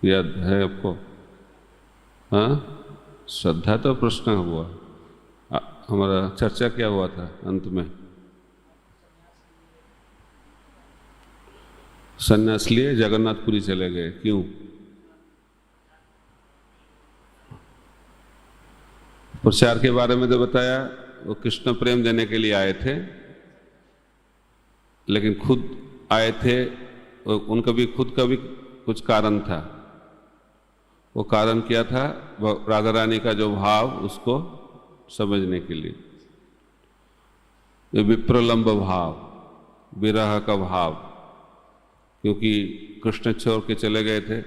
याद है आपको? हाँ, श्रद्धा तो प्रश्न हुआ। हमारा चर्चा क्या हुआ था अंत में? सन्यास लिए जगन्नाथपुरी चले गए, क्यों? प्रचार के बारे में तो बताया, वो कृष्ण प्रेम देने के लिए आए थे, लेकिन खुद आए थे, उनका भी खुद का भी कुछ कारण था। वो कारण क्या था? राधा रानी का जो भाव, उसको समझने के लिए। ये विप्रलंब भाव, विरह का भाव, क्योंकि कृष्ण छोड़ के चले गए थे,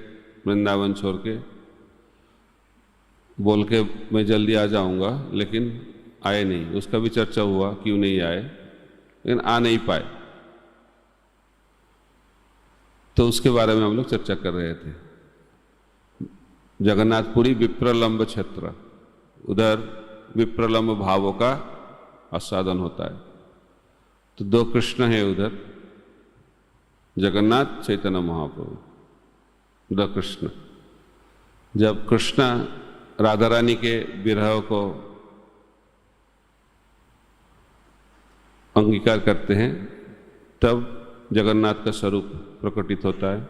वृंदावन छोड़ के, बोल के मैं जल्दी आ जाऊंगा, लेकिन आए नहीं। उसका भी चर्चा हुआ क्यों नहीं आए, लेकिन आ नहीं पाए। तो उसके बारे में हम लोग चर्चा कर रहे थे। जगन्नाथपुरी विप्रलंब क्षेत्र, उधर विप्रलंब भावों का आस्वादन होता है। तो दो कृष्ण है उधर, जगन्नाथ चैतन्य महाप्रभु, दो कृष्ण। जब कृष्ण राधा रानी के विरह को अंगीकार करते हैं, तब जगन्नाथ का स्वरूप प्रकटित होता है।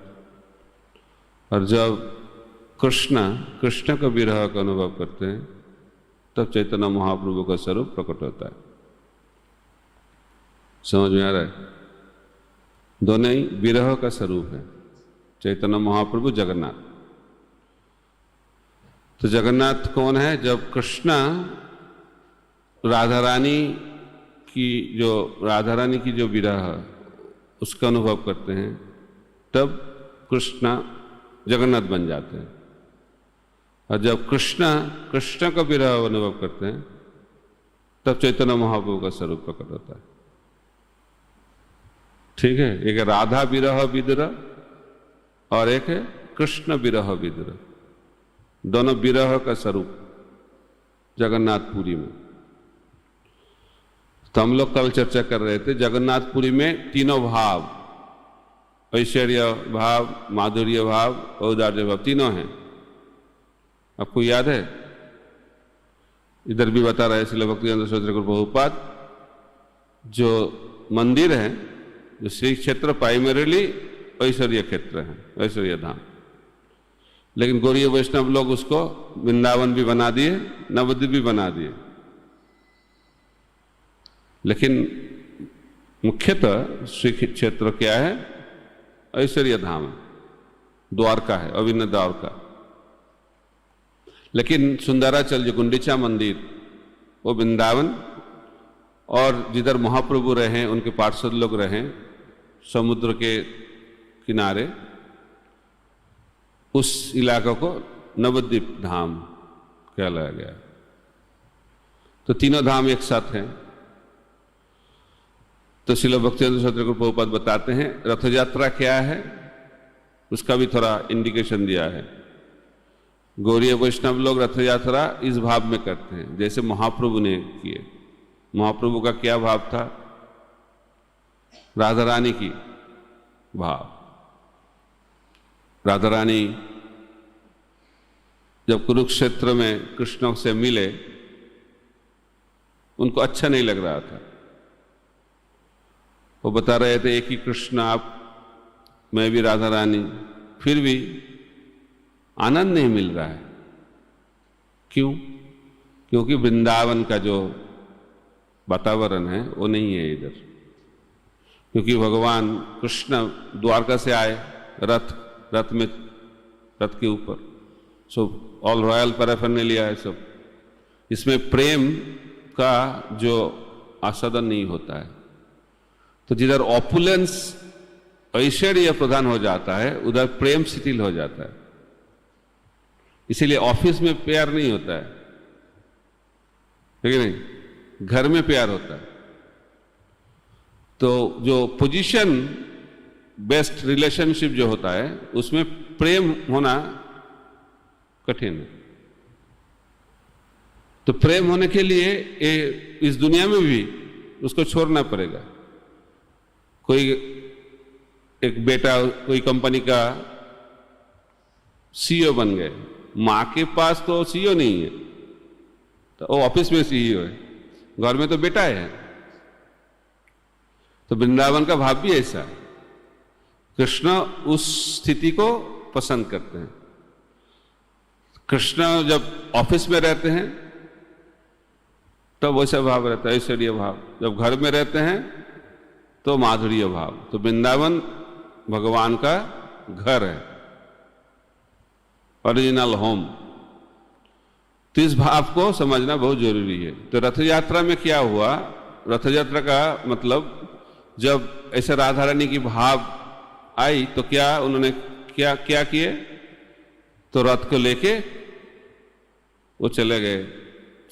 और जब कृष्ण का विरह का अनुभव करते हैं, तब चैतन्य महाप्रभु का स्वरूप प्रकट होता है। समझ में आ रहा है? दोनों ही विरह का स्वरूप है, चैतन्य महाप्रभु, जगन्नाथ। तो जगन्नाथ कौन है? जब कृष्ण राधा रानी की जो विरह उसका अनुभव करते हैं, तब कृष्ण जगन्नाथ बन जाते हैं। और जब कृष्ण का विरह अनुभव करते हैं, तब चैतन्य महाप्रभु का स्वरूप प्रकट होता है। ठीक है? एक है राधा विरह विदुरः और एक है कृष्ण विरह विदुरः। दोनों विरह का स्वरूप जगन्नाथपुरी में। तो हम लोग कल चर्चा कर रहे थे, जगन्नाथपुरी में तीनों भाव, ऐश्वर्य भाव, माधुर्य भाव, औदार्य भाव, तीनों हैं। आपको याद है? इधर भी बता रहे श्रील भक्तिवेदांत स्वामी ठाकुर प्रभुपाद, जो मंदिर है, जो श्री क्षेत्र प्राइमरीली ऐश्वर्य क्षेत्र है, ऐश्वर्य धाम। लेकिन गौरीय वैष्णव लोग उसको वृंदावन भी बना दिए, नवद्वीप भी बना दिए। लेकिन मुख्यतः श्री क्षेत्र क्या है? ऐश्वर्य धाम है, द्वारका है, अभिन्न द्वारका। लेकिन सुंदराचल जो गुंडीचा मंदिर, वो वृंदावन, और जिधर महाप्रभु रहे, उनके पार्षद लोग रहे, समुद्र के किनारे, उस इलाका को नवद्वीप धाम कहलाया गया। तो तीनों धाम एक साथ हैं। तो श्रील भक्तिवेदांत स्वामी ठाकुर प्रभुपाद बताते हैं, रथ यात्रा क्या है, उसका भी थोड़ा इंडिकेशन दिया है। गौरीय वैष्णव लोग रथ यात्रा इस भाव में करते हैं, जैसे महाप्रभु ने किए। महाप्रभु का क्या भाव था? राधा रानी की भाव। राधा रानी जब कुरुक्षेत्र में कृष्ण से मिले, उनको अच्छा नहीं लग रहा था। वो बता रहे थे, एक ही कृष्ण आप, मैं भी राधा रानी, फिर भी आनंद नहीं मिल रहा है। क्यों? क्योंकि वृंदावन का जो वातावरण है वो नहीं है इधर। क्योंकि भगवान कृष्ण द्वारका से आए रथ के ऊपर, सब ऑल रॉयल पैराफर्नेलिया है सब। इसमें प्रेम का जो आस्वादन नहीं होता है। तो जिधर ऑपुलेंस, ऐश्वर्य प्रधान हो जाता है, उधर प्रेम शिथिल हो जाता है। इसीलिए ऑफिस में प्यार नहीं होता है, ठीक है नहीं? घर में प्यार होता है। तो जो पोजीशन बेस्ट रिलेशनशिप जो होता है, उसमें प्रेम होना कठिन है। तो प्रेम होने के लिए इस दुनिया में भी उसको छोड़ना पड़ेगा। कोई एक बेटा कोई कंपनी का सीईओ बन गए। मां के पास तो सीईओ नहीं है, तो वो ऑफिस में सीईओ है, घर में तो बेटा है। तो वृंदावन का भाव भी ऐसा है। कृष्ण उस स्थिति को पसंद करते हैं। कृष्ण जब ऑफिस में रहते हैं तब वैसा भाव रहता है, ऐश्वर्य भाव। जब घर में रहते हैं तो माधुर्य भाव। तो वृंदावन भगवान का घर है, ओरिजिनल होम। तो इस भाव को समझना बहुत जरूरी है। तो रथ यात्रा में क्या हुआ, रथ यात्रा का मतलब जब ऐसे राधा रानी की भाव आई तो क्या उन्होंने क्या क्या किए, तो रथ को लेके वो चले गए,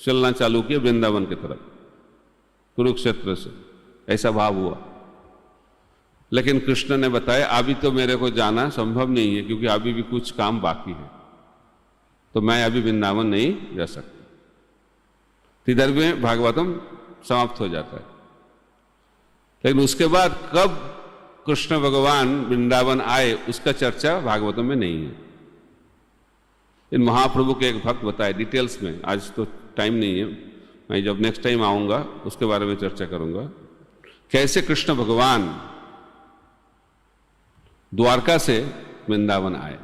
चलना चालू किए वृंदावन की तरफ, कुरुक्षेत्र से। ऐसा भाव हुआ। लेकिन कृष्ण ने बताया अभी तो मेरे को जाना संभव नहीं है, क्योंकि अभी भी कुछ काम बाकी है, तो मैं अभी वृंदावन नहीं जा सकता। इधर में भागवतम समाप्त हो जाता है। लेकिन उसके बाद कब कृष्ण भगवान वृंदावन आए उसका चर्चा भागवतम में नहीं है। इन महाप्रभु के एक भक्त बताए डिटेल्स में, आज तो टाइम नहीं है, मैं जब नेक्स्ट टाइम आऊंगा उसके बारे में चर्चा करूंगा। कैसे कृष्ण भगवान द्वारका से वृंदावन आए,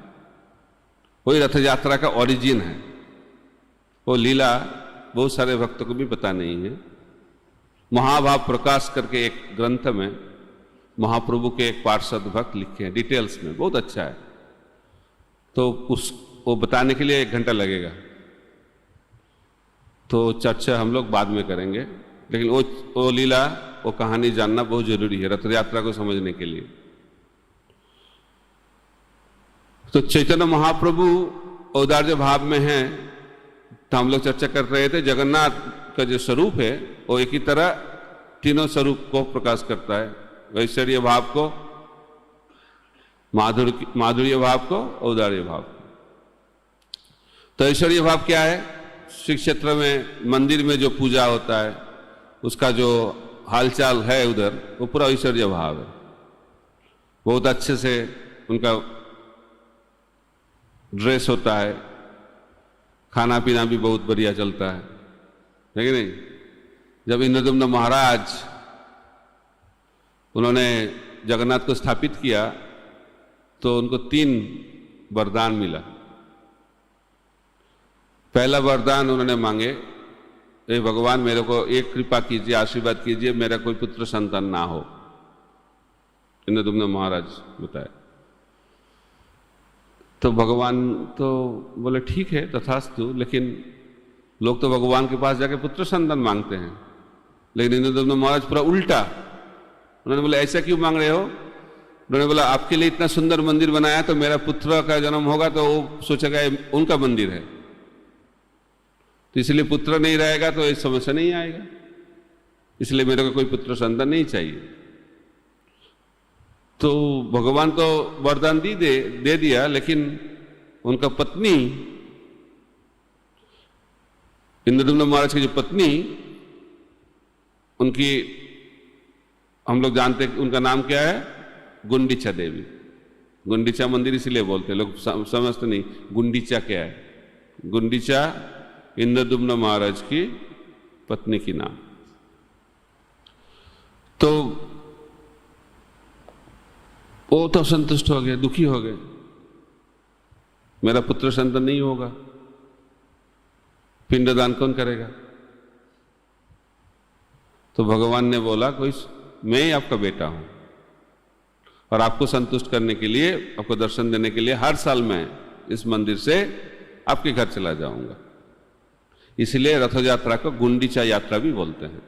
वही रथ यात्रा का ओरिजिन है। वो लीला बहुत सारे भक्तों को भी पता नहीं है। महाभाव प्रकाश करके एक ग्रंथ में महाप्रभु के एक पार्षद भक्त लिखे हैं डिटेल्स में, बहुत अच्छा है। तो वो बताने के लिए 1 घंटा लगेगा, तो चर्चा हम लोग बाद में करेंगे। लेकिन वो लीला, वो कहानी जानना बहुत जरूरी है रथ यात्रा को समझने के लिए। तो चैतन्य महाप्रभु औदार्य भाव में हैं, तो हम लोग चर्चा कर रहे थे जगन्नाथ का जो स्वरूप है वो एक ही तरह तीनों स्वरूप को प्रकाश करता है, ऐश्वर्य भाव को, माधुर्य भाव को, औदार्य भाव को। तो ऐश्वर्य भाव क्या है, श्री क्षेत्र में मंदिर में जो पूजा होता है उसका जो हालचाल है उधर, वो पूरा ऐश्वर्य भाव है। बहुत अच्छे से उनका ड्रेस होता है, खाना पीना भी बहुत बढ़िया चलता है कि नहीं। जब इंद्रदुम्न महाराज उन्होंने जगन्नाथ को स्थापित किया तो उनको 3 वरदान मिला। पहला वरदान उन्होंने मांगे, हे भगवान मेरे को एक कृपा कीजिए, आशीर्वाद कीजिए, मेरा कोई पुत्र संतान ना हो। इंद्रदुम्न महाराज बताए। तो भगवान तो बोले ठीक है तथास्तु, लेकिन लोग तो भगवान के पास जाके पुत्र संतान मांगते हैं। लेकिन इंद्रदुम्न महाराज पूरा उल्टा, उन्होंने बोला ऐसा क्यों मांग रहे हो। उन्होंने बोला आपके लिए इतना सुंदर मंदिर बनाया, तो मेरा पुत्र का जन्म होगा तो वो सोचेगा उनका मंदिर है, तो इसलिए पुत्र नहीं रहेगा तो ये समस्या नहीं आएगा, इसलिए मेरे को कोई पुत्र संतान नहीं चाहिए। तो भगवान तो वरदान दे दिया, लेकिन उनका पत्नी इंद्रदुम्न महाराज की जो पत्नी, उनकी हम लोग जानते हैं उनका नाम क्या है, गुंडीचा देवी। गुंडीचा मंदिर इसीलिए बोलते हैं लोग, समझते नहीं गुंडीचा क्या है। गुंडीचा इंद्रदुम्न महाराज की पत्नी की नाम। तो वो तो संतुष्ट हो गए, दुखी हो गए, मेरा पुत्र संतान नहीं होगा, पिंडदान कौन करेगा। तो भगवान ने बोला कोई, मैं ही आपका बेटा हूं और आपको संतुष्ट करने के लिए, आपको दर्शन देने के लिए हर साल मैं इस मंदिर से आपके घर चला जाऊंगा। इसलिए रथ यात्रा को गुंडीचा यात्रा भी बोलते हैं।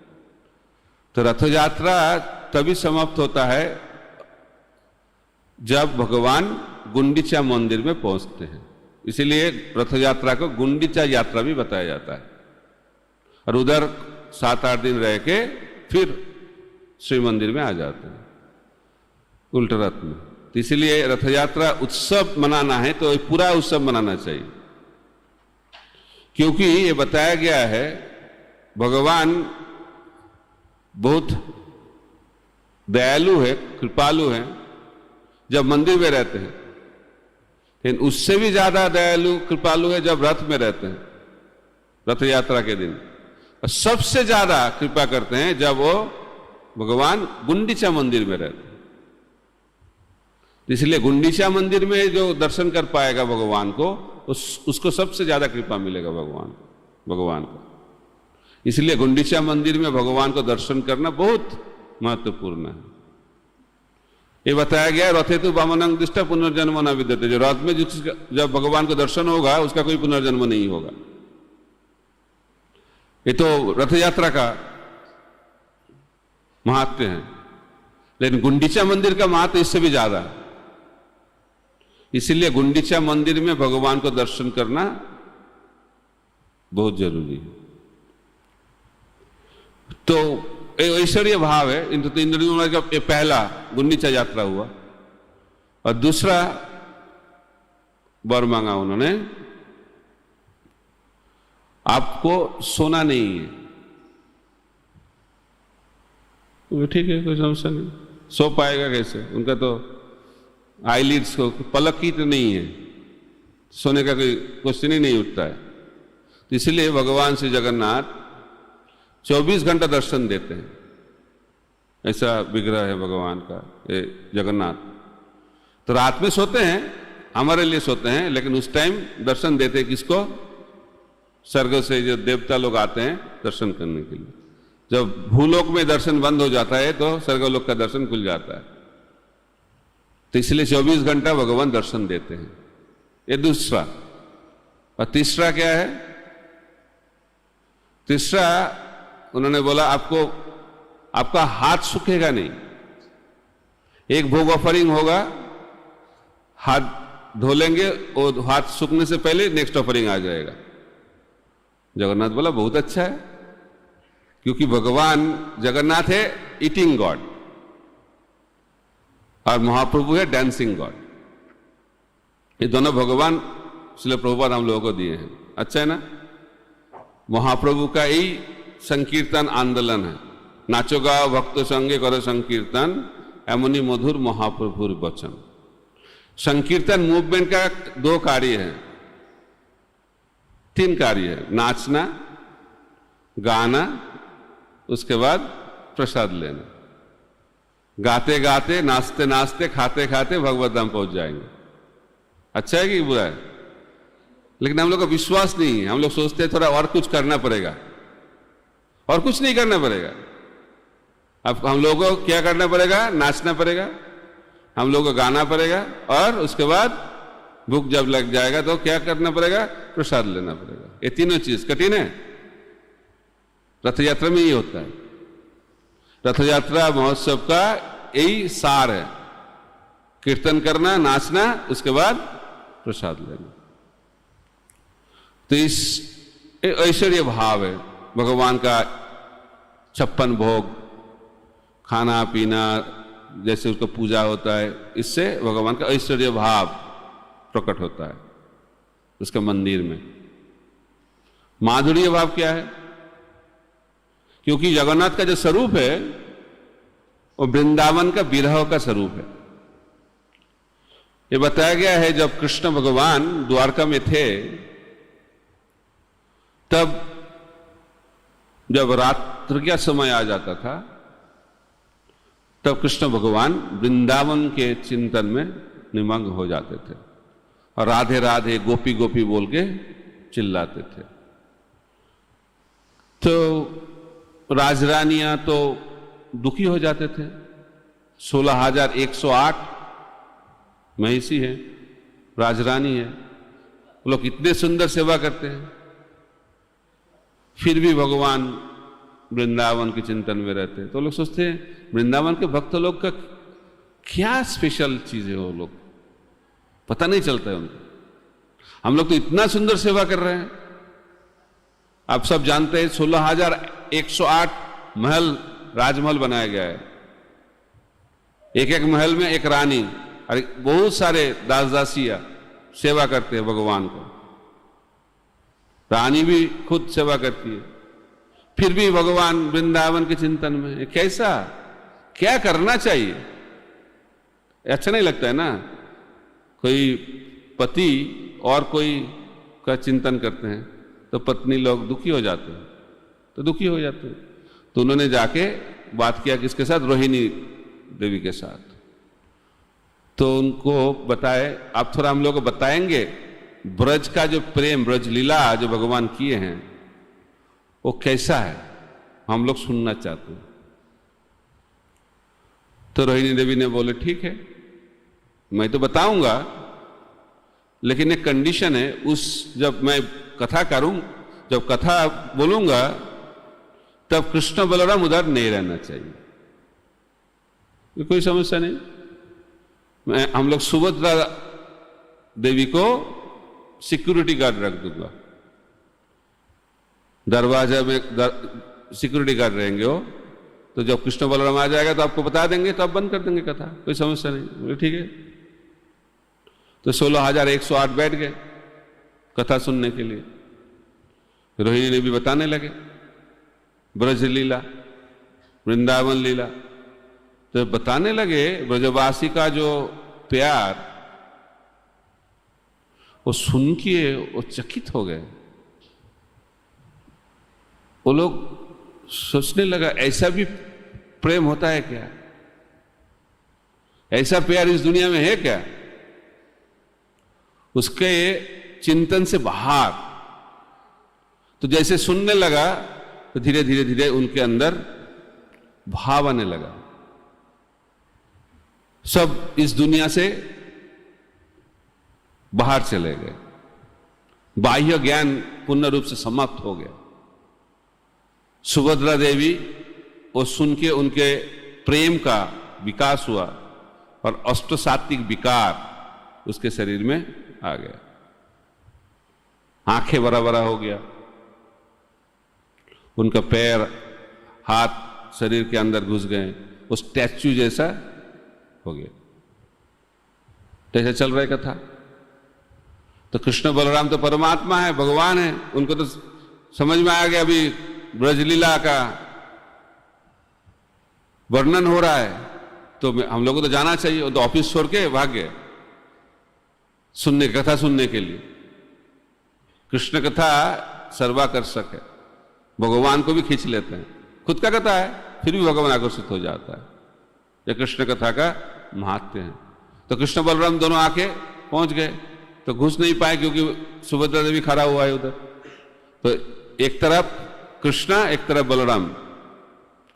तो रथ यात्रा तभी समाप्त होता है जब भगवान गुंडीचा मंदिर में पहुंचते हैं, इसीलिए रथ यात्रा को गुंडीचा यात्रा भी बताया जाता है। और उधर 7-8 दिन रह के फिर श्री मंदिर में आ जाते हैं उल्टे रथ में। तो इसीलिए रथ यात्रा उत्सव मनाना है तो पूरा उत्सव मनाना चाहिए, क्योंकि ये बताया गया है भगवान बहुत दयालु है, कृपालु है। जब मंदिर में रहते हैं लेकिन उससे भी ज्यादा दयालु कृपालु है जब रथ में रहते हैं, रथ यात्रा के दिन। और सबसे ज्यादा कृपा करते हैं जब वो भगवान गुंडीचा मंदिर में रहते हैं। इसलिए गुंडीचा मंदिर में जो दर्शन कर पाएगा भगवान को, उसको सबसे ज्यादा कृपा मिलेगा भगवान को। इसलिए गुंडीचा मंदिर में भगवान को दर्शन करना बहुत महत्वपूर्ण है। ये बताया गया रथे तो वामनंग दृष्टा पुनर्जन्म न विद्यते, जो रथ में जब भगवान को दर्शन होगा उसका कोई पुनर्जन्म नहीं होगा। ये तो रथ यात्रा का महत्व है, लेकिन गुंडीचा मंदिर का महत्व इससे भी ज्यादा है। इसलिए गुंडीचा मंदिर में भगवान को दर्शन करना बहुत जरूरी है। तो ऐश्वर्य भाव है। इन तो इंद्रियों का ये पहला गुंडीचा यात्रा हुआ। और दूसरा वर मांगा उन्होंने, आपको सोना नहीं है। वो ठीक है, कोई समस्या नहीं, सो पाएगा कैसे? उनका तो आईलिड्स को पलक ही तो नहीं है, सोने का कोई क्वेश्चन ही नहीं उठता है। तो इसलिए भगवान श्री जगन्नाथ 24 घंटा दर्शन देते हैं। ऐसा विग्रह है भगवान का ये जगन्नाथ। तो रात में सोते हैं, हमारे लिए सोते हैं, लेकिन उस टाइम दर्शन देते हैं किसको? स्वर्ग से जो देवता लोग आते हैं दर्शन करने के लिए। जब भूलोक में दर्शन बंद हो जाता है तो स्वर्गलोक का दर्शन खुल जाता है। तो इसलिए 24 घंटा भगवान दर्शन देते हैं। ये दूसरा। और तीसरा क्या है? तीसरा उन्होंने बोला आपका हाथ सूखेगा नहीं। एक भोग ऑफरिंग होगा, हाथ धो लेंगे और हाथ सूखने से पहले नेक्स्ट ऑफरिंग आ जाएगा। जगन्नाथ बोला बहुत अच्छा है, क्योंकि भगवान जगन्नाथ है ईटिंग गॉड और महाप्रभु है डांसिंग गॉड। ये दोनों भगवान श्रील प्रभुपाद हम लोगों को दिए हैं। अच्छा है ना? महाप्रभु का ही संकीर्तन आंदोलन है। नाचो गाओ भक्त संगे करो संकीर्तन, एमनी मधुर महाप्रभुर वचन। संकीर्तन मूवमेंट का 2 कार्य है, 3 कार्य है। नाचना, गाना, उसके बाद प्रसाद लेना। गाते गाते, नाचते नाचते, खाते खाते भगवत धाम पहुंच जाएंगे। अच्छा है कि बुरा है? लेकिन हम लोग का विश्वास नहीं है। हम लोग सोचते हैं थोड़ा और कुछ करना पड़ेगा, और कुछ नहीं करना पड़ेगा। अब हम लोगों को क्या करना पड़ेगा? नाचना पड़ेगा, हम लोगों को गाना पड़ेगा, और उसके बाद भूख जब लग जाएगा तो क्या करना पड़ेगा? प्रसाद लेना पड़ेगा। ये तीनों चीज कठिन है। रथ यात्रा में ये होता है। रथ यात्रा महोत्सव का यही सार है, कीर्तन करना, नाचना, उसके बाद प्रसाद लेना। तो इस ऐश्वर्य भाव है भगवान का। 56 भोग, खाना पीना, जैसे उसका पूजा होता है, इससे भगवान का ऐश्वर्य भाव प्रकट होता है उसके मंदिर में। माधुर्य भाव क्या है? क्योंकि जगन्नाथ का जो स्वरूप है वो वृंदावन का विरह का स्वरूप है। ये बताया गया है जब कृष्ण भगवान द्वारका में थे, तब जब रात्रि का समय आ जाता था, तब कृष्ण भगवान वृंदावन के चिंतन में निमग्न हो जाते थे और राधे राधे गोपी गोपी बोल के चिल्लाते थे। तो राजरानियां तो दुखी हो जाते थे। 16,108 महिषी है, राजरानी है, वो लोग इतने सुंदर सेवा करते हैं, फिर भी भगवान वृंदावन के चिंतन में रहते हैं। तो लोग सोचते हैं वृंदावन के भक्त लोग का क्या स्पेशल चीज है, वो लोग पता नहीं चलता है उनको। हम लोग तो इतना सुंदर सेवा कर रहे हैं। आप सब जानते हैं 16,108 महल, राजमहल बनाया गया है। एक एक महल में एक रानी और बहुत सारे दास दासियां सेवा करते हैं भगवान को। रानी भी खुद सेवा करती है, फिर भी भगवान वृंदावन के चिंतन में। कैसा, क्या करना चाहिए? अच्छा नहीं लगता है ना? कोई पति और कोई का चिंतन करते हैं तो पत्नी लोग दुखी हो जाते हैं, तो दुखी हो जाते हैं। तो उन्होंने जाके बात किया किसके साथ? रोहिणी देवी के साथ। तो उनको बताए, आप थोड़ा हम लोग को बताएंगे ब्रज का जो प्रेम, ब्रज लीला जो भगवान किए हैं वो कैसा है, हम लोग सुनना चाहते हैं। तो रोहिणी देवी ने बोले ठीक है, मैं तो बताऊंगा, लेकिन एक कंडीशन है, जब मैं कथा करूं, जब कथा बोलूंगा तब कृष्ण बलराम उधर नहीं रहना चाहिए, कोई समस्या नहीं। हम लोग सुभद्रा देवी को सिक्योरिटी गार्ड रख दूंगा, दरवाजा में सिक्योरिटी गार्ड रहेंगे वो, तो जब कृष्ण बलराम आ जाएगा तो आपको बता देंगे, तो आप बंद कर देंगे कथा, कोई समस्या नहीं। बोले ठीक है। तो 16,108 बैठ गए कथा सुनने के लिए। रोहिणी ने भी बताने लगे ब्रज लीला, वृंदावन लीला। तो बताने लगे ब्रजवासी का जो प्यार, वो सुन के वो चकित हो गए। वो लोग सोचने लगा ऐसा भी प्रेम होता है क्या, ऐसा प्यार इस दुनिया में है क्या? उसके चिंतन से बाहर। तो जैसे सुनने लगा तो धीरे धीरे धीरे उनके अंदर भाव आने लगा, सब इस दुनिया से बाहर चले गए, बाह्य ज्ञान पूर्ण रूप से समाप्त हो गया। सुभद्रा देवी वो सुन के उनके प्रेम का विकास हुआ और अष्टसात्विक विकार उसके शरीर में आ गया, आंखें बड़ा बड़ा हो गया, उनका पैर हाथ शरीर के अंदर घुस गए, वो स्टैच्यू जैसा हो गया। जैसे चल रहा है कथा। तो कृष्ण बलराम तो परमात्मा है, भगवान है, उनको तो समझ में आ गया अभी ब्रजलीला का वर्णन हो रहा है, तो हम लोगों को तो जाना चाहिए। वो तो ऑफिस छोड़ के भाग गए सुनने, कथा सुनने के लिए। कृष्ण कथा सर्वाकर्षक है, भगवान को भी खींच लेते हैं। खुद का कथा है फिर भी भगवान आकर्षित हो जाता है। यह कृष्ण कथा का महात्म्य है। तो कृष्ण बलराम दोनों आके पहुंच गए, तो घुस नहीं पाए क्योंकि सुभद्रा देवी खड़ा हुआ है उधर। तो एक तरफ कृष्णा, एक तरफ बलराम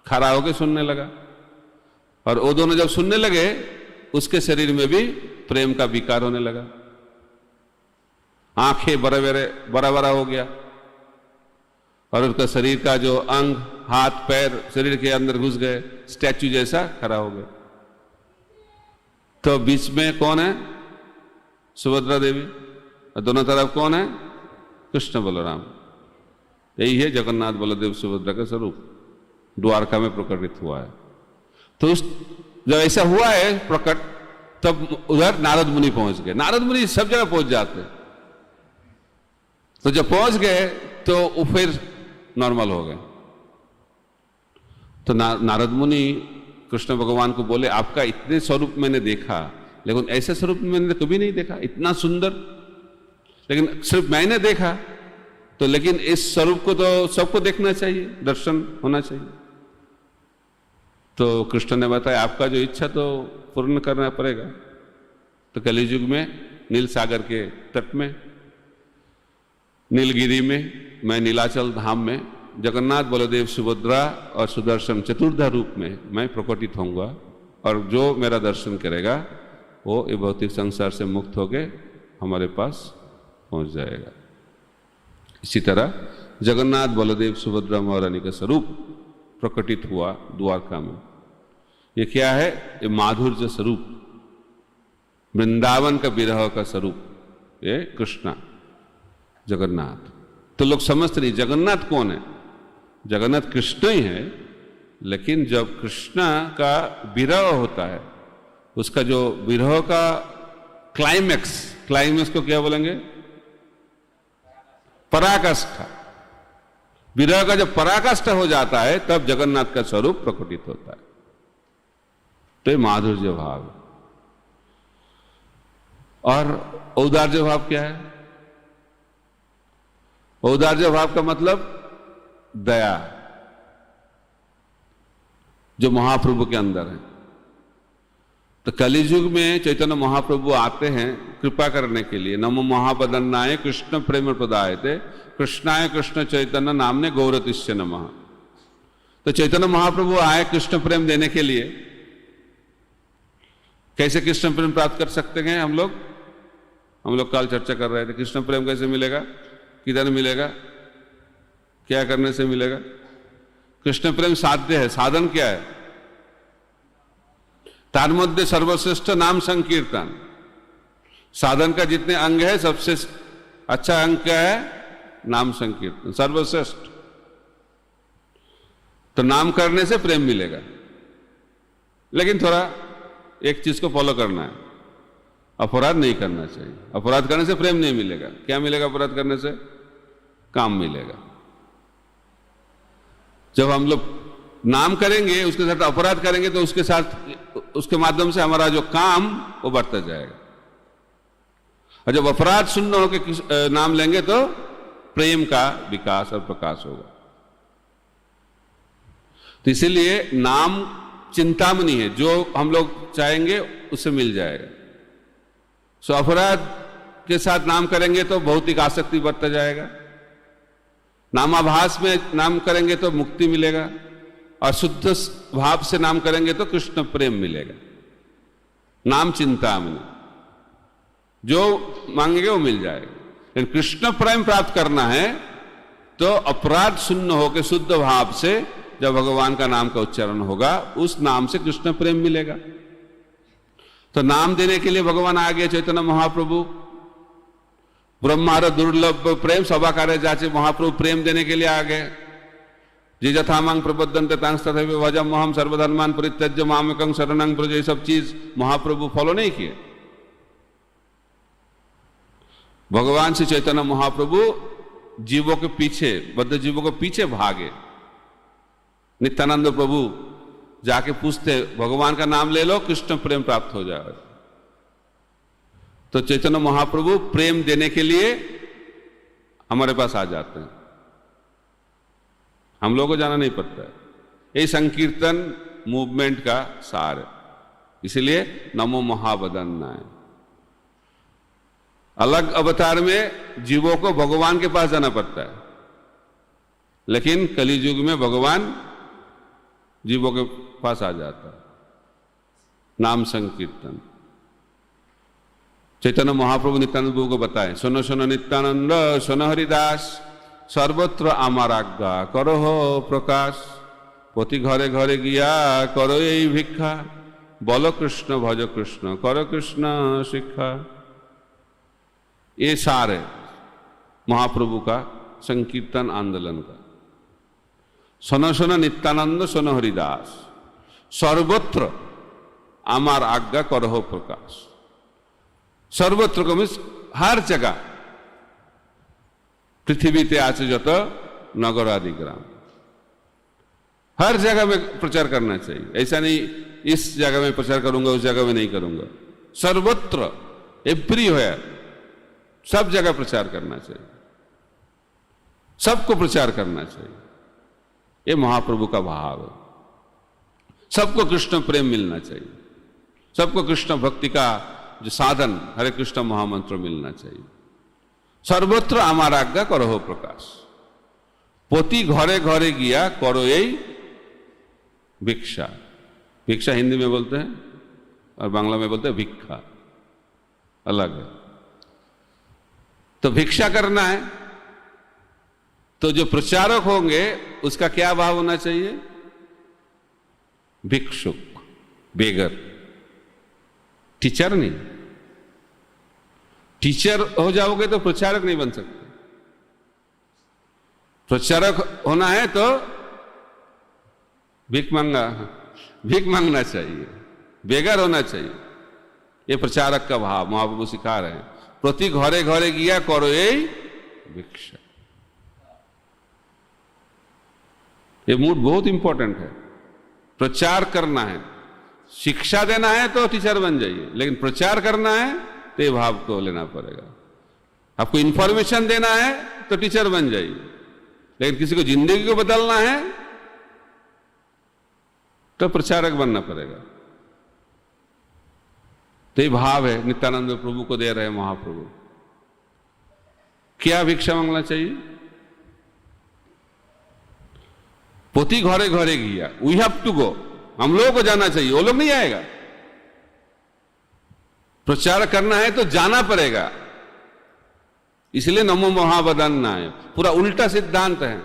खड़ा होकर सुनने लगा, और वो दोनों जब सुनने लगे उसके शरीर में भी प्रेम का विकार होने लगा, आंखें बड़ा बड़ा हो गया, और उसका शरीर का जो अंग, हाथ पैर शरीर के अंदर घुस गए, स्टैच्यू जैसा खड़ा हो गया। तो बीच में कौन है? सुभद्रा देवी, और दोनों तरफ कौन है? कृष्ण बलराम। यही है जगन्नाथ बलदेव सुभद्रा का स्वरूप, द्वारका में प्रकटित हुआ है। तो जब ऐसा हुआ है प्रकट, तब उधर नारद मुनि पहुंच गए। नारद मुनि सब जगह पहुंच जाते, तो जब पहुंच गए तो वो फिर नॉर्मल हो गए। तो नारद मुनि कृष्ण भगवान को बोले, आपका इतने स्वरूप मैंने देखा, लेकिन ऐसे स्वरूप मैंने कभी नहीं देखा, इतना सुंदर, लेकिन सिर्फ मैंने देखा। तो लेकिन इस स्वरूप को तो सबको देखना चाहिए, दर्शन होना चाहिए। तो कृष्ण ने बताया, आपका जो इच्छा तो पूर्ण करना पड़ेगा। तो कलियुग में नील सागर के तट में, नीलगिरी में, मैं नीलाचल धाम में जगन्नाथ बलदेव सुभद्रा और सुदर्शन चतुर्धा रूप में मैं प्रकटित होऊंगा, और जो मेरा दर्शन करेगा वो ये भौतिक संसार से मुक्त होके हमारे पास पहुंच जाएगा। इसी तरह जगन्नाथ बलदेव सुभद्रा महारानी का स्वरूप प्रकटित हुआ द्वारका में। ये क्या है? ये माधुर्य स्वरूप, वृंदावन का विरह का स्वरूप, ये कृष्णा जगन्नाथ। तो लोग समझते नहीं जगन्नाथ कौन है, जगन्नाथ कृष्ण ही है। लेकिन जब कृष्णा का विरह होता है, उसका जो विरह का क्लाइमेक्स को क्या बोलेंगे? पराकाष्ठा। विरह का जब पराकाष्ठा हो जाता है तब जगन्नाथ का स्वरूप प्रकटित होता है। तो ये माधुर्य भाव। और औदार्य भाव क्या है? औदार्य भाव का मतलब दया, जो महाप्रभु के अंदर है। तो कलियुग में चैतन्य महाप्रभु आते हैं कृपा करने के लिए। नमो महापदन्नाय कृष्ण प्रेम प्रदायते कृष्णाय कृष्ण चैतन्य नामने गौरतिष्य नमः। तो चैतन्य महाप्रभु आए कृष्ण प्रेम देने के लिए। कैसे कृष्ण प्रेम प्राप्त कर सकते हैं हम लोग कल चर्चा कर रहे थे। कृष्ण प्रेम कैसे मिलेगा, किधर मिलेगा, क्या करने से मिलेगा? कृष्ण प्रेम साध्य है। साधन क्या है? तार मध्य सर्वश्रेष्ठ नाम संकीर्तन। साधन का जितने अंग है सबसे अच्छा अंग क्या है? नाम संकीर्तन, सर्वश्रेष्ठ। तो नाम करने से प्रेम मिलेगा, लेकिन थोड़ा एक चीज को फॉलो करना है, अपराध नहीं करना चाहिए। अपराध करने से प्रेम नहीं मिलेगा। क्या मिलेगा अपराध करने से? काम मिलेगा। जब हम लोग नाम करेंगे उसके साथ अपराध करेंगे तो उसके माध्यम से हमारा जो काम वो बढ़ता जाएगा। और जब अपराध शून्य होकर नाम लेंगे तो प्रेम का विकास और प्रकाश होगा। तो इसीलिए नाम चिंतामणि है, जो हम लोग चाहेंगे उससे मिल जाएगा। सो अपराध के साथ नाम करेंगे तो भौतिक आसक्ति बढ़ता जाएगा। नामाभास में नाम करेंगे तो मुक्ति मिलेगा, और शुद्ध भाव से नाम करेंगे तो कृष्ण प्रेम मिलेगा। नाम चिंतामणि, जो मांगेंगे वो मिल जाएगा। लेकिन कृष्ण प्रेम प्राप्त करना है तो अपराध शून्य होकर शुद्ध भाव से जब भगवान का नाम का उच्चारण होगा, उस नाम से कृष्ण प्रेम मिलेगा। तो नाम देने के लिए भगवान आ गए चैतन्य महाप्रभु। ब्रह्मार दुर्लभ प्रेम सभा कार्य जाचे, महाप्रभु प्रेम देने के लिए आ गए। जी यथामांग प्रबद्धन्ते तांस्तथैव भजम महम सर्वधर्मान परित्यज्य मामेकं शरणं व्रज, ये सब चीज महाप्रभु फॉलो नहीं किए। भगवान श्री चैतन्य महाप्रभु जीवों के पीछे, बद्ध जीवों के पीछे भागे। नित्यानंद प्रभु जाके पूछते भगवान का नाम ले लो कृष्ण प्रेम प्राप्त हो जाएगा। तो चैतन्य महाप्रभु प्रेम देने के लिए हमारे पास आ जाते हैं, हम लोगों को जाना नहीं पड़ता है। ये संकीर्तन मूवमेंट का सार है। इसलिए नमो महावदन्नाय। अलग अवतार में जीवों को भगवान के पास जाना पड़ता है, लेकिन कलियुग में भगवान जीवों के पास आ जाता है। नाम संकीर्तन। चैतन्य महाप्रभु नित्यानंद प्रभु को बताए, सुनो सुनो नित्यानंद सुनो हरिदास, सर्वत्र आमार आज्ञा करो हो प्रकाश, प्रति घरे घरे गिया करो यही भिक्षा, बोलो कृष्ण भज कृष्ण करो कृष्ण शिक्षा। ये सार है महाप्रभु का संकीर्तन आंदोलन का। सुनो सुनो नित्यानंद सुनो हरिदास, सर्वत्र आमार आज्ञा करो हो प्रकाश। सर्वत्र को मीन्स हर जगह, पृथ्वीते आचे जत नगर आदि ग्राम, हर जगह में प्रचार करना चाहिए। ऐसा नहीं इस जगह में प्रचार करूंगा उस जगह में नहीं करूंगा। सर्वत्र, एवरीवेयर, सब जगह प्रचार करना चाहिए, सबको प्रचार करना चाहिए। ये महाप्रभु का भाव है। सबको कृष्ण प्रेम मिलना चाहिए, सबको कृष्ण भक्ति का जो साधन हरे कृष्ण महामंत्र मिलना चाहिए। सर्वत्र आमार आज्ञा करो हो प्रकाश, पोती घरे घरे गिया करो यही भिक्षा। भिक्षा हिंदी में बोलते हैं और बांग्ला में बोलते हैं भिक्षा, अलग है। तो भिक्षा करना है तो जो प्रचारक होंगे उसका क्या भाव होना चाहिए? भिक्षुक, बेगर, टीचर नहीं। टीचर हो जाओगे तो प्रचारक नहीं बन सकते। प्रचारक होना है तो भीख मांगना चाहिए, बेगर होना चाहिए। ये प्रचारक का भाव महाप्रभु सिखा रहे हैं। प्रति घरे घरे गिया करो यही भिक्षा। ये मूड बहुत इंपॉर्टेंट है। प्रचार करना है, शिक्षा देना है तो टीचर बन जाइए, लेकिन प्रचार करना है तो ये भाव को लेना पड़ेगा। आपको इंफॉर्मेशन देना है तो टीचर बन जाइए, लेकिन किसी को जिंदगी को बदलना है तो प्रचारक बनना पड़ेगा। तो ये भाव है नित्यानंद प्रभु को दे रहे हैं महाप्रभु। क्या भिक्षा मांगना चाहिए? पोती घरे घरे गया, वी हैव टू गो, हम लोगों को जाना चाहिए, वो लोग नहीं आएगा। प्रचार करना है तो जाना पड़ेगा, इसलिए नमो महावदन्नाय, पूरा उल्टा सिद्धांत है।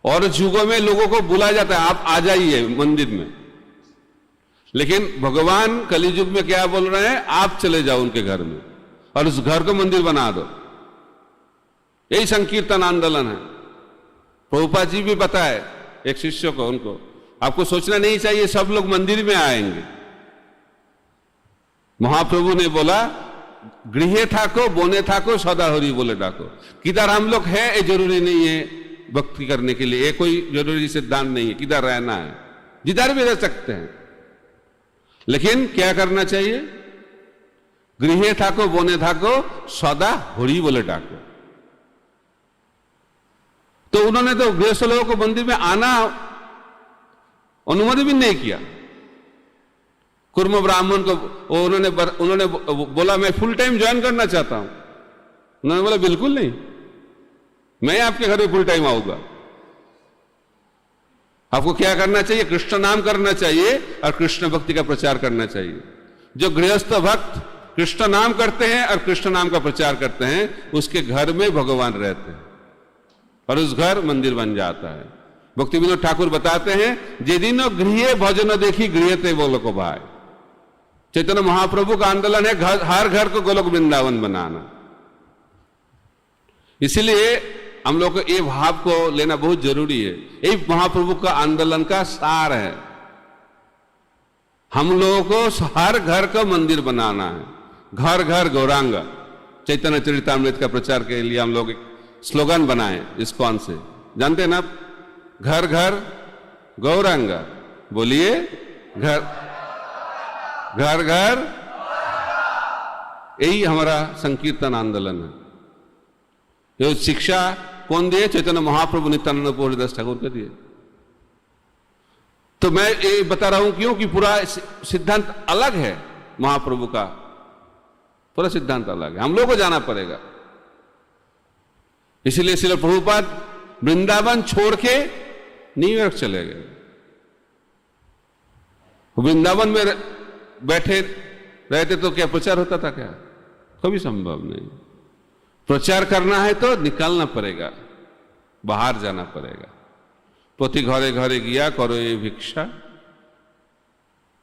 और युगों में लोगों को बुलाया जाता है, आप आ जाइए मंदिर में, लेकिन भगवान कलियुग में क्या बोल रहे हैं? आप चले जाओ उनके घर में और उस घर को मंदिर बना दो। यही संकीर्तन आंदोलन है। प्रभुपाद जी भी बताए एक शिष्य को, उनको आपको सोचना नहीं चाहिए सब लोग मंदिर में आएंगे। महाप्रभु ने बोला गृहे ठाको बोने ठाको सदा हरि बोले डाको। किधर हम लोग है ये जरूरी नहीं है भक्ति करने के लिए, ये कोई जरूरी सिद्धांत नहीं है किधर रहना है, जिधर भी रह सकते हैं, लेकिन क्या करना चाहिए? गृहे ठाको बोने ठाको सदा हरि बोले डाको। तो उन्होंने तो गृहस्थ लोगों को मंदिर में आना अनुमति भी नहीं किया। कुर्म ब्राह्मण को उन्होंने बोला मैं फुल टाइम ज्वाइन करना चाहता हूं। उन्होंने बोला बिल्कुल नहीं, मैं आपके घर में फुल टाइम आऊंगा। आपको क्या करना चाहिए? कृष्ण नाम करना चाहिए और कृष्ण भक्ति का प्रचार करना चाहिए। जो गृहस्थ भक्त कृष्ण नाम करते हैं और कृष्ण नाम का प्रचार करते हैं, उसके घर में भगवान रहते हैं और उस घर मंदिर बन जाता है। भक्ति विनोद ठाकुर बताते हैं, जे दिन गृह भजन देखी गृह ते बोलो को भाई। चैतन्य महाप्रभु का आंदोलन है हर घर को गोलोक वृंदावन बनाना। इसलिए हम लोग को ये भाव को लेना बहुत जरूरी है। यही महाप्रभु का आंदोलन का सार है। हम लोगों को हर घर को मंदिर बनाना है, घर घर गौरांग। चैतन्य चरितामृत का प्रचार के लिए हम लोग एक स्लोगन बनाए इस्कॉन से, जानते हैं ना आप? घर घर गौरांग। बोलिए घर घर घर। यही हमारा संकीर्तन आंदोलन है। ये शिक्षा कौन दिए? चैतन्य महाप्रभु नित्यानंद प्रभु हरिदास ठाकुर के दिए। तो मैं ये बता रहा हूं क्यों कि पूरा सिद्धांत अलग है महाप्रभु का, पूरा सिद्धांत अलग है। हम लोग को जाना पड़ेगा। इसलिए श्रील प्रभुपाद वृंदावन छोड़ के न्यूयॉर्क चले गए। वृंदावन में बैठे रहते तो क्या प्रचार होता था? क्या कभी संभव नहीं। प्रचार करना है तो निकालना पड़ेगा, बाहर जाना पड़ेगा। पोती घरे घरे गया करो ये भिक्षा।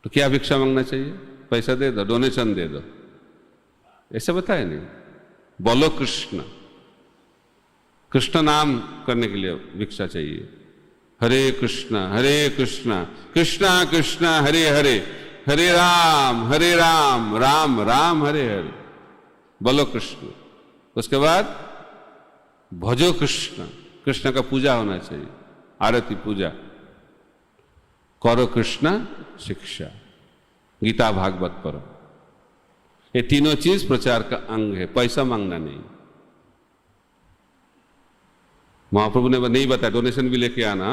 तो क्या भिक्षा मांगना चाहिए? पैसा दे दो, डोनेशन दे दो, ऐसा बताया नहीं। बोलो कृष्ण, कृष्ण नाम करने के लिए भिक्षा चाहिए। हरे कृष्ण कृष्ण कृष्ण हरे हरे, हरे राम राम राम हरे हरे। बोलो कृष्ण। उसके बाद भजो कृष्ण, कृष्ण का पूजा होना चाहिए, आरती पूजा। करो कृष्ण शिक्षा, गीता भागवत पढ़ो। ये तीनों चीज प्रचार का अंग है, पैसा मांगना नहीं। महाप्रभु ने नहीं बताया डोनेशन भी लेके आना,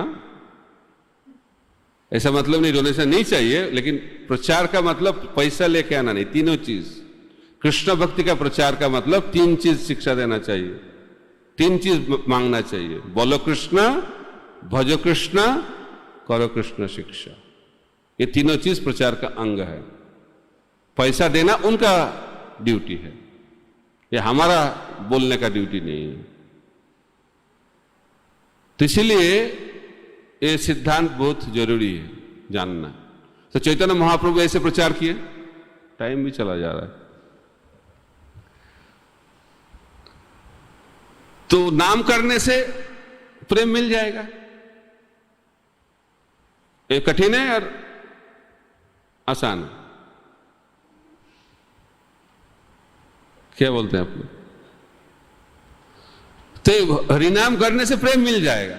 ऐसा मतलब नहीं डोनेशन नहीं चाहिए, लेकिन प्रचार का मतलब पैसा लेके आना नहीं। तीनों चीज कृष्ण भक्ति का प्रचार का मतलब तीन चीज शिक्षा देना चाहिए, तीन चीज मांगना चाहिए। बोलो कृष्ण, भजो कृष्ण, करो कृष्ण शिक्षा। ये तीनों चीज प्रचार का अंग है। पैसा देना उनका ड्यूटी है, ये हमारा बोलने का ड्यूटी नहीं है। तो इसलिए ये सिद्धांत बहुत जरूरी है जानना। तो चैतन्य महाप्रभु ऐसे प्रचार किए। टाइम भी चला जा रहा है। तो नाम करने से प्रेम मिल जाएगा। ये कठिन है और आसान है। क्या बोलते हैं आप लोग? तो हरिनाम करने से प्रेम मिल जाएगा।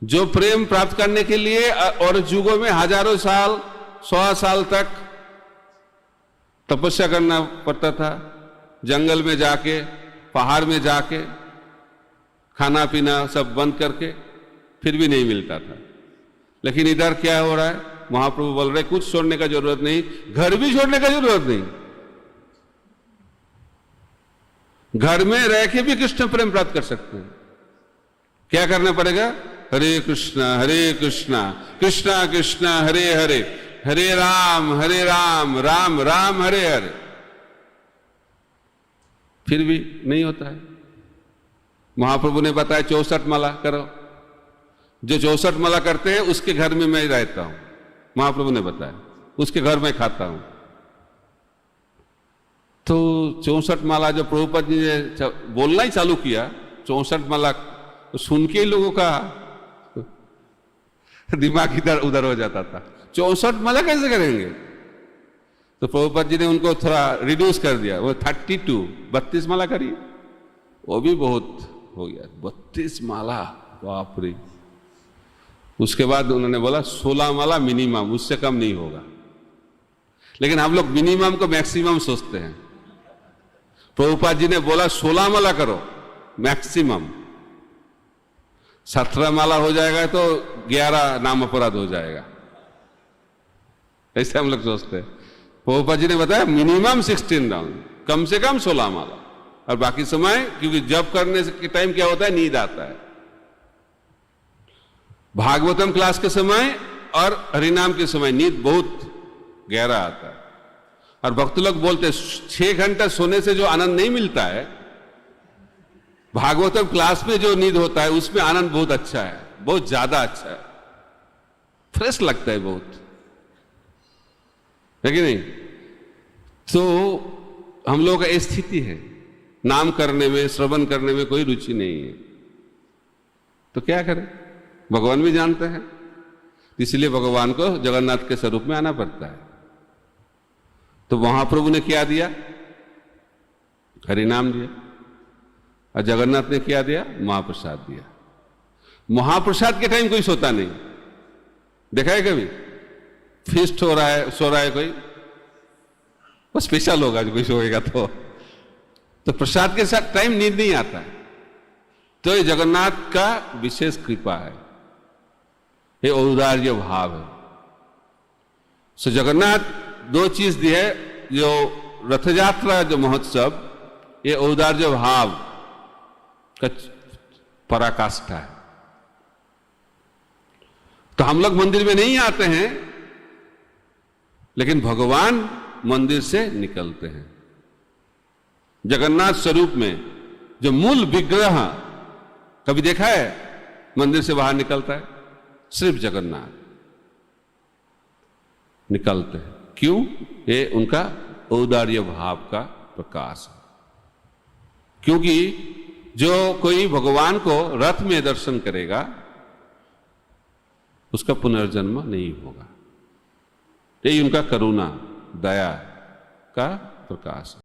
जो प्रेम प्राप्त करने के लिए और युगों में हजारों साल 100 साल तक तपस्या करना पड़ता था, जंगल में जाके, पहाड़ में जाके, खाना पीना सब बंद करके, फिर भी नहीं मिलता था। लेकिन इधर क्या हो रहा है, महाप्रभु बोल रहे कुछ छोड़ने का जरूरत नहीं, घर भी छोड़ने का जरूरत नहीं, घर में रह के भी कृष्ण प्रेम प्राप्त कर सकते हैं। क्या करना पड़ेगा? हरे कृष्णा कृष्णा कृष्णा हरे हरे, हरे राम राम राम हरे हरे। फिर भी नहीं होता है। महाप्रभु ने बताया 64 माला करो। जो 64 माला करते हैं उसके घर में मैं रहता हूं, महाप्रभु ने बताया, उसके घर में खाता हूं। तो 64 माला जो प्रभुपाद जी ने बोलना ही चालू किया, 64 माला, तो सुन के ही लोगों का दिमाग इधर उधर हो जाता था। 64 माला कैसे करेंगे? तो प्रभुपाद जी ने उनको थोड़ा रिड्यूस कर दिया, वो 32 माला करिए। वो भी बहुत हो गया, 32 माला, बाप रे। उसके बाद उन्होंने बोला 16 माला मिनिमम, उससे कम नहीं होगा। लेकिन हम लोग मिनिमम को मैक्सिमम सोचते हैं। प्रभुपाद जी ने बोला 16 माला करो मैक्सिमम, 17 माला हो जाएगा तो 11 नाम अपराध हो जाएगा, ऐसे हम लोग सोचते हैं। प्रभुपाद जी ने बताया मिनिमम 16 राउंड, कम से कम 16 माला। और बाकी समय, क्योंकि जब करने के टाइम क्या होता है, नींद आता है। भागवतम क्लास के समय और हरिनाम के समय नींद बहुत गहरा आता है। और भक्त लोग बोलते 6 घंटा सोने से जो आनंद नहीं मिलता है, भागवतम क्लास में जो नींद होता है उसमें आनंद बहुत अच्छा है, बहुत ज्यादा अच्छा है, फ्रेश लगता है बहुत, है कि नहीं? तो हम लोगों का स्थिति है, नाम करने में, श्रवण करने में कोई रुचि नहीं है। तो क्या करें? भगवान भी जानते हैं, इसलिए भगवान को जगन्नाथ के स्वरूप में आना पड़ता है। तो महाप्रभु ने क्या दिया? हरिनाम दिया। और जगन्नाथ ने क्या दिया? महाप्रसाद दिया। महाप्रसाद के टाइम कोई सोता नहीं, देखा है कभी? फीस्ट हो रहा है, सो रहा है कोई, वो स्पेशल होगा जो कोई सोएगा तो प्रसाद के साथ टाइम नींद नहीं आता है। तो ये जगन्नाथ का विशेष कृपा है, ये औदार्य भाव है। सो जगन्नाथ 2 चीज दी है, जो रथ यात्रा, जो महोत्सव, ये औदार्य भाव का पराकाष्ठा है। तो हम लोग मंदिर में नहीं आते हैं, लेकिन भगवान मंदिर से निकलते हैं। जगन्नाथ स्वरूप में जो मूल विग्रह कभी देखा है मंदिर से बाहर निकलता है? सिर्फ जगन्नाथ निकलते हैं। क्यों? ये उनका औदार्य भाव का प्रकाश है। क्योंकि जो कोई भगवान को रथ में दर्शन करेगा उसका पुनर्जन्म नहीं होगा। यही उनका करुणा, दया का प्रकाश है।